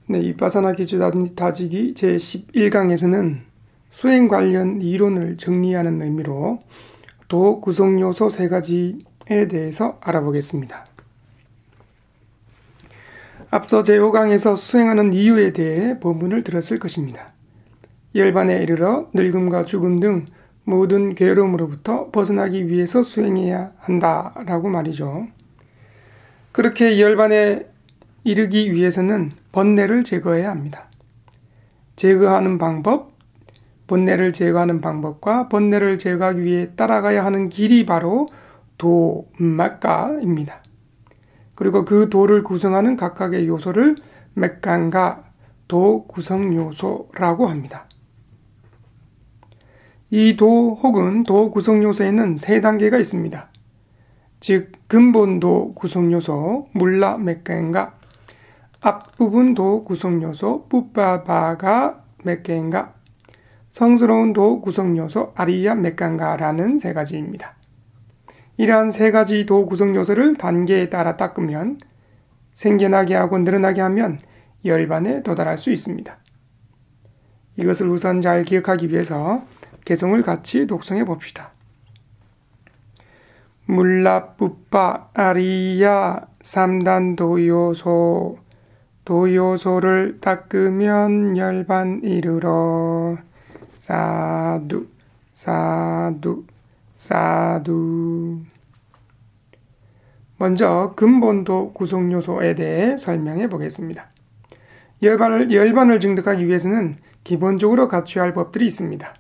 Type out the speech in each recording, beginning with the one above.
네, 위파사나 기초 다지기 제11강에서는 수행 관련 이론을 정리하는 의미로 도 구성 요소 3가지에 대해서 알아보겠습니다. 앞서 제5강에서 수행하는 이유에 대해 본문을 들었을 것입니다. 열반에 이르러 늙음과 죽음 등 모든 괴로움으로부터 벗어나기 위해서 수행해야 한다라고 말이죠. 그렇게 열반에 이르기 위해서는 번뇌를 제거해야 합니다. 제거하는 방법, 번뇌를 제거하는 방법과 번뇌를 제거하기 위해 따라가야 하는 길이 바로 도맥가입니다. 그리고 그 도를 구성하는 각각의 요소를 맥간과 도 구성 요소라고 합니다. 이 도 혹은 도 구성 요소에는 3단계가 있습니다. 즉 근본도 구성 요소 물라 맥간과 앞부분 도 구성 요소 뿌빠바가 맥간과 성스러운 도 구성 요소 아리야 맥간가라는 3가지입니다. 이러한 3가지 도 구성 요소를 단계에 따라 닦으면 생겨나게 하고 늘어나게 하면 열반에 도달할 수 있습니다. 이것을 우선 잘 기억하기 위해서 개성을 같이 독성해 봅시다. 물라 뿌빠 아리야 3단 도요소 도요소를 닦으면 열반 이르러 사두 사두 사두. 먼저 근본도 구성요소에 대해 설명해 보겠습니다. 열반을 증득하기 위해서는 기본적으로 갖춰야 할 법들이 있습니다.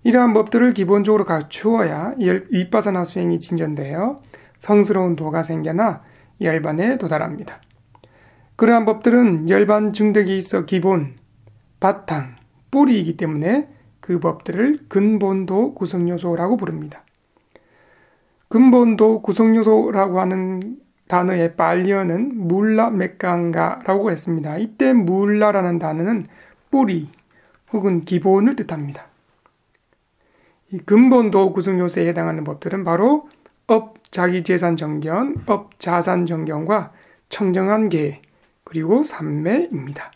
이러한 법들을 기본적으로 갖추어야 위파사나 수행이 진전되어 성스러운 도가 생겨나 열반에 도달합니다. 그러한 법들은 열반 증득에 있어 기본, 바탕, 뿌리이기 때문에 그 법들을 근본도 구성요소라고 부릅니다. 근본도 구성요소라고 하는 단어의 빨리어는 물라 맥간가라고 했습니다. 이때 물라라는 단어는 뿌리 혹은 기본을 뜻합니다. 이 근본도 구성요소에 해당하는 법들은 바로 업 자기재산 정견, 업 자산 정견과 청정한 계, 그리고 삼매입니다.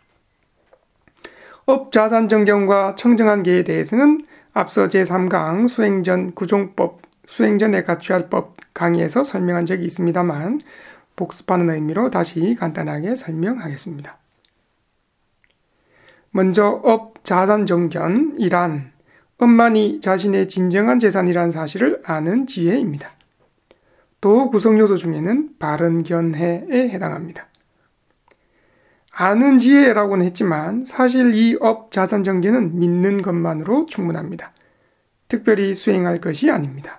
업 자산 정견과 청정한 계에 대해서는 앞서 제3강 수행전 구종법, 수행전에 갖춰야 할 법 강의에서 설명한 적이 있습니다만 복습하는 의미로 다시 간단하게 설명하겠습니다. 먼저 업 자산 정견이란 업만이 자신의 진정한 재산이라는 사실을 아는 지혜입니다. 도 구성 요소 중에는 바른 견해에 해당합니다. 아는 지혜라고는 했지만 사실 이 업 자산 정견은 믿는 것만으로 충분합니다. 특별히 수행할 것이 아닙니다.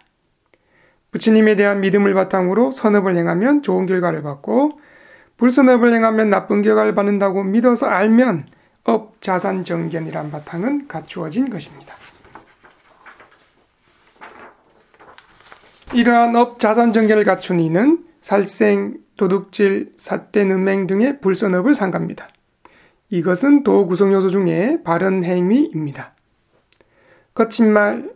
부처님에 대한 믿음을 바탕으로 선업을 행하면 좋은 결과를 받고 불선업을 행하면 나쁜 결과를 받는다고 믿어서 알면 업 자산 정견이란 바탕은 갖추어진 것입니다. 이러한 업 자산 정견을 갖춘 이는 살생, 도둑질, 삿된 음행 등의 불선업을 삼갑니다. 이것은 도 구성 요소 중에 바른 행위입니다. 거친 말,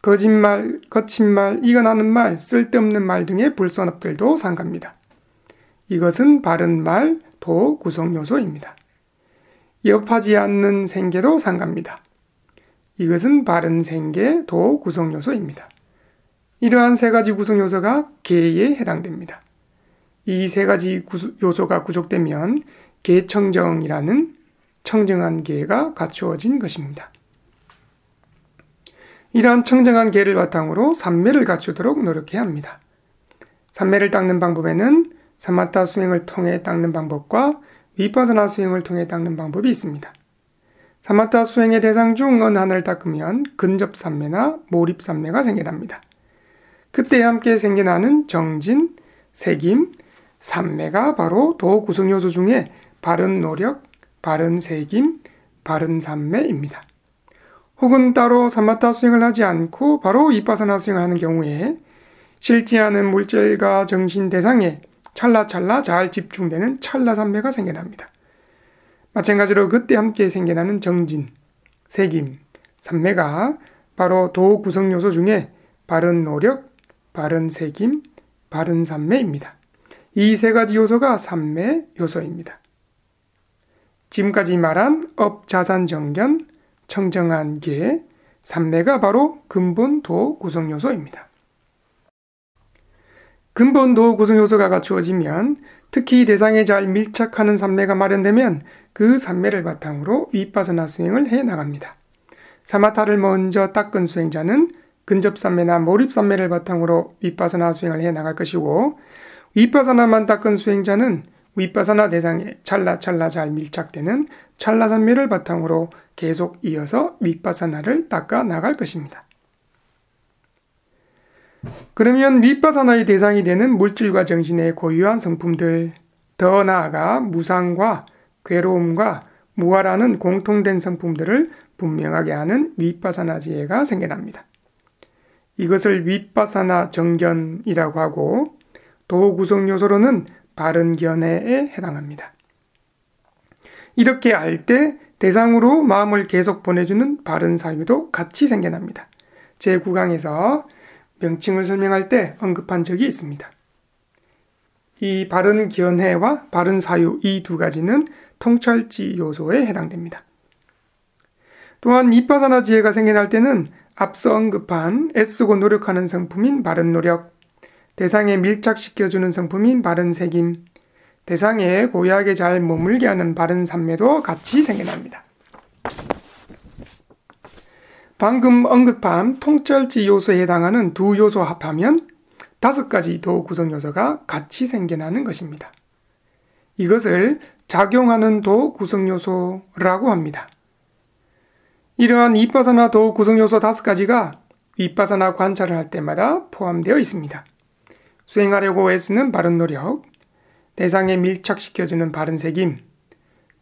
거짓말, 거친 말, 이간하는 말, 쓸데없는 말 등의 불선업들도 삼갑니다. 이것은 바른 말, 도 구성 요소입니다. 여업하지 않는 생계도 삼갑니다. 이것은 바른 생계, 도 구성 요소입니다. 이러한 3가지 구성 요소가 계에 해당됩니다. 이 3가지 요소가 구족되면 계청정이라는 청정한 계가 갖추어진 것입니다. 이러한 청정한 계를 바탕으로 삼매를 갖추도록 노력해야 합니다. 삼매를 닦는 방법에는 사마타 수행을 통해 닦는 방법과 위파사나 수행을 통해 닦는 방법이 있습니다. 사마타 수행의 대상 중 어느 하나를 닦으면 근접삼매나 몰입삼매가 생겨납니다. 그때 함께 생겨나는 정진, 색임, 삼매가 바로 도 구성요소 중에 바른 노력, 바른 색임, 바른 삼매입니다. 혹은 따로 사마타 수행을 하지 않고 바로 위파사나 수행을 하는 경우에 실지하는 물질과 정신 대상에 찰나찰나 잘 집중되는 찰나삼매가 생겨납니다. 마찬가지로 그때 함께 생겨나는 정진, 색임, 삼매가 바로 도 구성요소 중에 바른 노력, 바른 색임, 바른 삼매입니다. 이 3가지 요소가 삼매 요소입니다. 지금까지 말한 업자산정견, 청정한 계, 삼매가 바로 근본 도 구성요소입니다. 근본 도 구성요소가 갖추어지면 특히 대상에 잘 밀착하는 삼매가 마련되면 그 삼매를 바탕으로 위파사나 수행을 해나갑니다. 사마타를 먼저 닦은 수행자는 근접삼매나 몰입삼매를 바탕으로 위파사나 수행을 해나갈 것이고, 위파사나만 닦은 수행자는 위파사나 대상에 찰나찰나 잘 밀착되는 찰나삼매를 바탕으로 계속 이어서 위파사나를 닦아 나갈 것입니다. 그러면 위파사나의 대상이 되는 물질과 정신의 고유한 성품들, 더 나아가 무상과 괴로움과 무아라는 공통된 성품들을 분명하게 하는 위파사나 지혜가 생겨납니다. 이것을 위파사나 정견이라고 하고, 도 구성 요소로는 바른 견해에 해당합니다. 이렇게 알 때 대상으로 마음을 계속 보내주는 바른 사유도 같이 생겨납니다. 제9강에서 명칭을 설명할 때 언급한 적이 있습니다. 이 바른 견해와 바른 사유, 이 두 가지는 통찰지 요소에 해당됩니다. 또한 위파사나 지혜가 생겨날 때는 앞서 언급한 애쓰고 노력하는 성품인 바른 노력, 대상에 밀착시켜주는 성품인 바른 새김, 대상에 고요하게 잘 머물게 하는 바른 삼매도 같이 생겨납니다. 방금 언급한 통찰지 요소에 해당하는 두 요소 합하면 5가지 도 구성 요소가 같이 생겨나는 것입니다. 이것을 작용하는 도 구성 요소라고 합니다. 이러한 위파사나 도 구성 요소 5가지가 위파사나 관찰을 할 때마다 포함되어 있습니다. 수행하려고 애쓰는 바른 노력, 대상에 밀착시켜주는 바른 새김,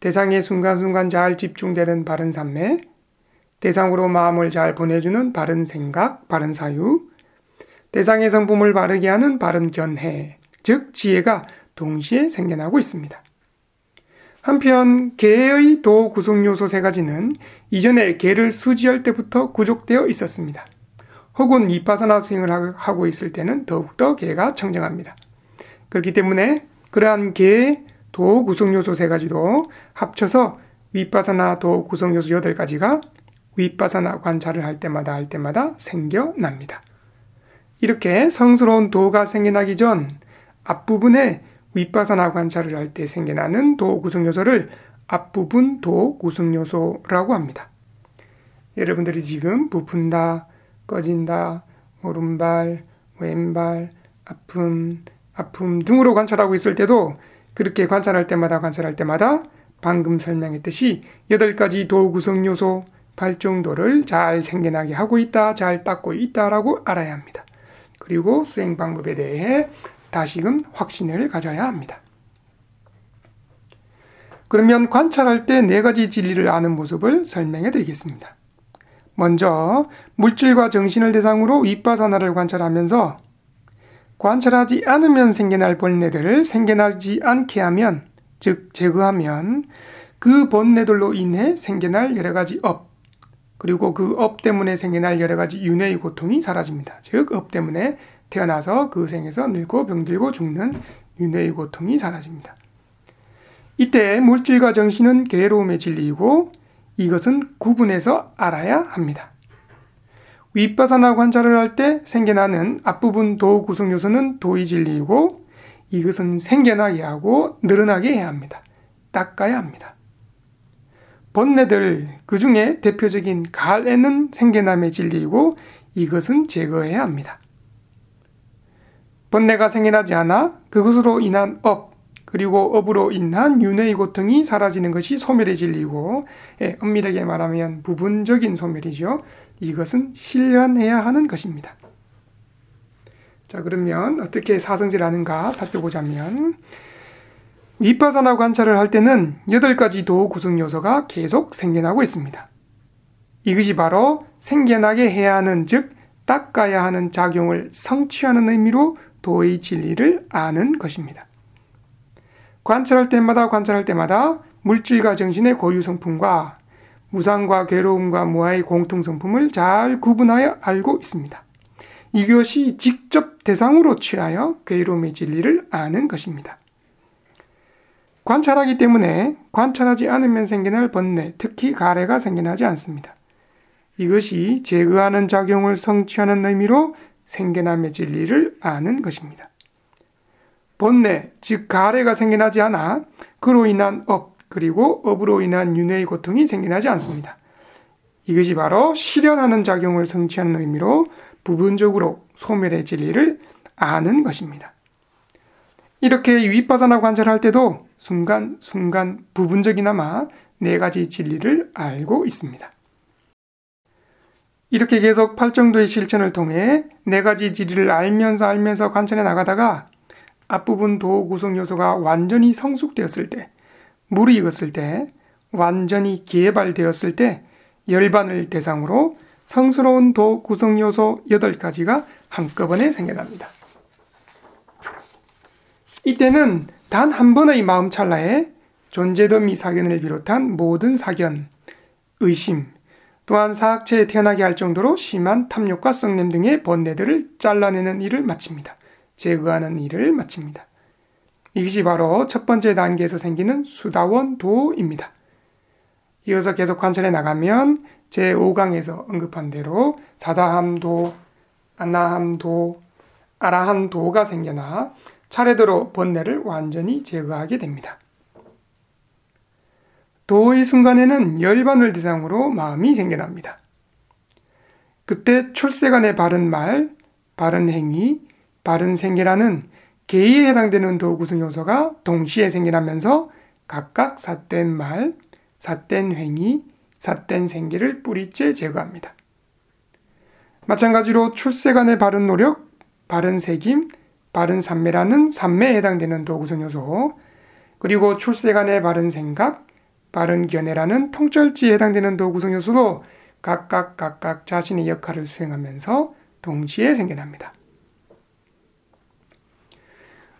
대상에 순간순간 잘 집중되는 바른 삼매, 대상으로 마음을 잘 보내주는 바른 생각, 바른 사유, 대상의 성품을 바르게 하는 바른 견해, 즉 지혜가 동시에 생겨나고 있습니다. 한편 계의 도 구성 요소 3가지는 이전에 계를 수지할 때부터 구족되어 있었습니다. 혹은 위파사나 수행을 하고 있을 때는 더욱더 계가 청정합니다. 그렇기 때문에 그러한 계, 도 구성 요소 3가지도 합쳐서 위파사나 도 구성 요소 8가지가 위파사나 관찰을 할 때마다 생겨납니다. 이렇게 성스러운 도가 생겨나기 전 앞부분에 위파사나 관찰을 할 때 생겨나는 도 구성 요소를 앞부분 도 구성 요소라고 합니다. 여러분들이 지금 부푼다, 꺼진다, 오른발, 왼발, 아픔 등으로 관찰하고 있을 때도 그렇게 관찰할 때마다 방금 설명했듯이 8가지 도 구성 요소 발정도를 잘 생겨나게 하고 있다, 잘 닦고 있다라고 알아야 합니다. 그리고 수행 방법에 대해 다시금 확신을 가져야 합니다. 그러면 관찰할 때 4가지 진리를 아는 모습을 설명해 드리겠습니다. 먼저 물질과 정신을 대상으로 위파사나를 관찰하면서 관찰하지 않으면 생겨날 번뇌들을 생겨나지 않게 하면, 즉 제거하면 그 번뇌들로 인해 생겨날 여러가지 업, 그리고 그 업 때문에 생겨날 여러가지 윤회의 고통이 사라집니다. 즉 업 때문에 태어나서 그 생에서 늙고 병들고 죽는 윤회의 고통이 사라집니다. 이때 물질과 정신은 괴로움의 진리이고 이것은 구분해서 알아야 합니다. 위파사나 관찰을 할 때 생겨나는 앞부분 도 구성 요소는 도의 진리이고 이것은 생겨나게 하고 늘어나게 해야 합니다. 닦아야 합니다. 번뇌들, 그 중에 대표적인 갈에는 생겨남의 진리이고 이것은 제거해야 합니다. 번뇌가 생겨나지 않아 그것으로 인한 업, 그리고 업으로 인한 윤회의 고통이 사라지는 것이 소멸의 진리이고, 엄밀하게 말하면 부분적인 소멸이죠. 이것은 실현해야 하는 것입니다. 자, 그러면 어떻게 사성질하는가 살펴보자면, 위파사나 관찰을 할 때는 8가지 도 구성 요소가 계속 생겨나고 있습니다. 이것이 바로 생겨나게 해야 하는, 즉 닦아야 하는 작용을 성취하는 의미로 도의 진리를 아는 것입니다. 관찰할 때마다 물질과 정신의 고유 성품과 무상과 괴로움과 무아의 공통 성품을 잘 구분하여 알고 있습니다. 이것이 직접 대상으로 취하여 괴로움의 진리를 아는 것입니다. 관찰하기 때문에 관찰하지 않으면 생겨날 번뇌, 특히 가래가 생겨나지 않습니다. 이것이 제거하는 작용을 성취하는 의미로 생겨남의 진리를 아는 것입니다. 번뇌, 즉 가래가 생겨나지 않아 그로 인한 업, 그리고 업으로 인한 윤회의 고통이 생겨나지 않습니다. 이것이 바로 실현하는 작용을 성취하는 의미로 부분적으로 소멸의 진리를 아는 것입니다. 이렇게 윗바사나 관찰할 때도 순간 부분적이나마 4가지 진리를 알고 있습니다. 이렇게 계속 8정도의 실천을 통해 4가지 진리를 알면서 관찰해 나가다가 앞부분 도 구성 요소가 완전히 성숙되었을 때, 물이 익었을 때, 완전히 개발되었을 때 열반을 대상으로 성스러운 도 구성 요소 8가지가 한꺼번에 생겨납니다. 이때는 단 한 번의 마음 찰나에 존재더미 사견을 비롯한 모든 사견, 의심, 또한 사학체에 태어나게 할 정도로 심한 탐욕과 썩냄 등의 번뇌들을 잘라내는 일을 마칩니다. 제거하는 일을 마칩니다. 이것이 바로 첫 번째 단계에서 생기는 수다원도입니다. 이어서 계속 관찰해 나가면 제5강에서 언급한 대로 사다함도, 아나함도, 아라함도가 생겨나 차례대로 번뇌를 완전히 제거하게 됩니다. 도의 순간에는 열반을 대상으로 마음이 생겨납니다. 그때 출세간의 바른 말, 바른 행위, 바른 생계라는 계에 해당되는 도 구성 요소가 동시에 생겨나면서 각각 삿된 말, 삿된 행위, 삿된 생계를 뿌리째 제거합니다. 마찬가지로 출세간의 바른 노력, 바른 새김, 바른 삼매라는 삼매에 해당되는 도 구성 요소, 그리고 출세간의 바른 생각, 바른 견해라는 통찰지에 해당되는 도 구성 요소도 각각 자신의 역할을 수행하면서 동시에 생겨납니다.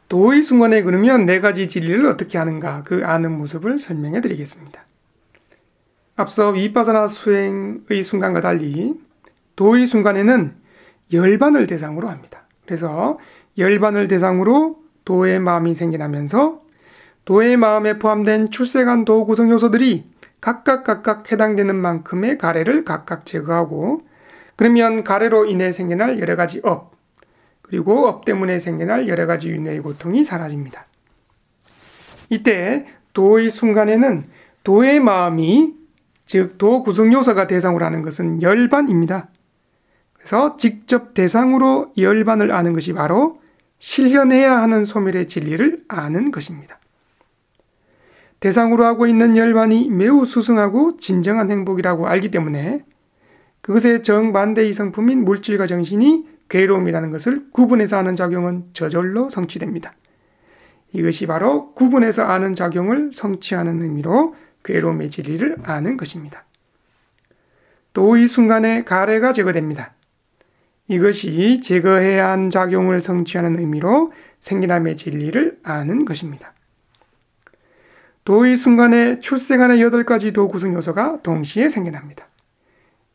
도의 순간에 그러면 4가지 진리를 어떻게 하는가, 그 아는 모습을 설명해 드리겠습니다. 앞서 위파사나 수행의 순간과 달리 도의 순간에는 열반을 대상으로 합니다. 그래서 열반을 대상으로 도의 마음이 생겨나면서 도의 마음에 포함된 출세간 도 구성 요소들이 각각 해당되는 만큼의 가래를 각각 제거하고, 그러면 가래로 인해 생겨날 여러 가지 업, 그리고 업 때문에 생겨날 여러 가지 윤회의 고통이 사라집니다. 이때 도의 순간에는 도의 마음이, 즉 도 구성 요소가 대상으로 하는 것은 열반입니다. 그래서 직접 대상으로 열반을 아는 것이 바로 실현해야 하는 소멸의 진리를 아는 것입니다. 대상으로 하고 있는 열반이 매우 수승하고 진정한 행복이라고 알기 때문에 그것의 정반대의 성품인 물질과 정신이 괴로움이라는 것을 구분해서 아는 작용은 저절로 성취됩니다. 이것이 바로 구분해서 아는 작용을 성취하는 의미로 괴로움의 진리를 아는 것입니다. 도의 순간에 가래가 제거됩니다. 이것이 제거해야 한 작용을 성취하는 의미로 생기남의 진리를 아는 것입니다. 도의 순간에 출생하는 8가지 도 구성 요소가 동시에 생겨납니다.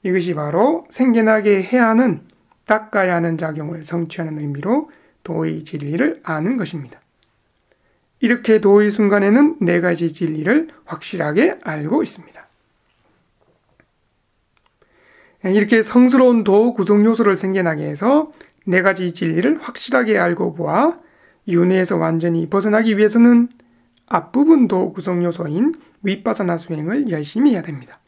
이것이 바로 생겨나게 해야 하는, 닦아야 하는 작용을 성취하는 의미로 도의 진리를 아는 것입니다. 이렇게 도의 순간에는 4가지 진리를 확실하게 알고 있습니다. 이렇게 성스러운 도 구성 요소를 생겨나게 해서 4가지 진리를 확실하게 알고 보아 윤회에서 완전히 벗어나기 위해서는 앞부분 도 구성 요소인 윗바사나 수행을 열심히 해야 됩니다.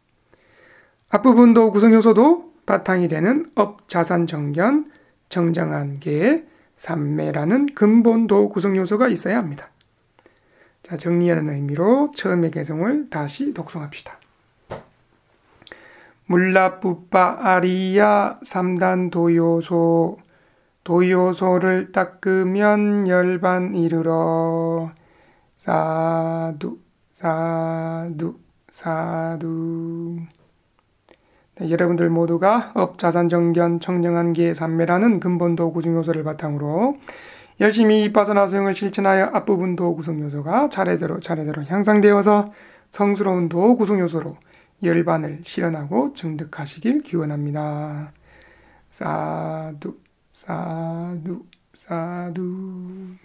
앞부분 도 구성 요소도 바탕이 되는 업, 자산, 정견, 정정한 계, 삼매라는 근본 도 구성 요소가 있어야 합니다. 자, 정리하는 의미로 처음의 개성을 다시 독송합시다. 물라뿌빠 아리야 3단 도요소, 도요소를 닦으면 열반 이르러. 사두 사두 사두. 네, 여러분들 모두가 업, 자산, 정견, 청정한 계, 삼매라는 근본도 구성 요소를 바탕으로 열심히 윗바사나 수행을 실천하여 앞부분 도 구성 요소가 차례대로 향상되어서 성스러운 도 구성 요소로 열반을 실현하고 증득하시길 기원합니다. 사두 사두 사두.